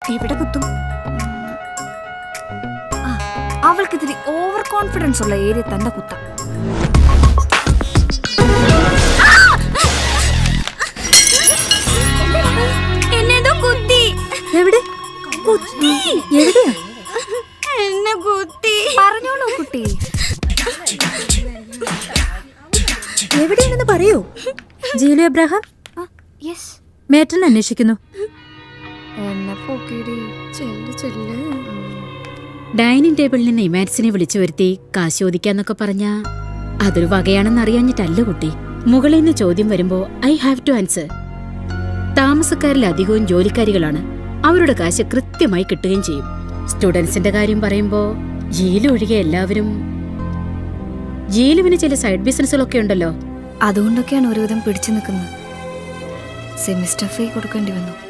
എവിടെ കുത്തും? അവൾക്കിത്തിരി over confidence ഉള്ള ഏരിയ തന്നെ കുത്താം. എന്നെതോ കുത്തി. എവിടെ കുത്തി? എവിടെയാ? എന്നെ കുത്തി. പറഞ്ഞോളൂ കുട്ടി. എവിടെയാണെന്ന് പറയൂ. ജീലു എബ്രഹാം മേറ്റൻ അന്വേഷിക്കുന്നു. ഡൈനിങ് ടേബിളിൽ നിന്ന് ഇമാൻസിനെ വിളിച്ചു വരുത്തി കാശ് ചോദിക്കാന്നൊക്കെ പറഞ്ഞാ അതൊരു വകയാണെന്ന് അറിയാഞ്ഞിട്ടല്ല കുട്ടി. മുകളിൽ നിന്ന് ചോദ്യം വരുമ്പോ ഐ ഹാവ് ടു ആൻസർ. താമസക്കാരിൽ അധികവും ജോലിക്കാരികളാണ്. അവരുടെ കാശ് കൃത്യമായി കിട്ടുകയും ചെയ്യും. സ്റ്റുഡൻസിന്റെ കാര്യം പറയുമ്പോ ജീലു ഒഴികെ എല്ലാവരും. ജീലുവിന് ചില സൈഡ് ബിസിനസ്സുകളൊക്കെ ഉണ്ടല്ലോ. അതുകൊണ്ടൊക്കെയാണ് ഒരുവിധം പിടിച്ചു നിൽക്കുന്നത്. സെമിസ്റ്റർ ഫീ കൊടുക്കേണ്ടി വന്നു.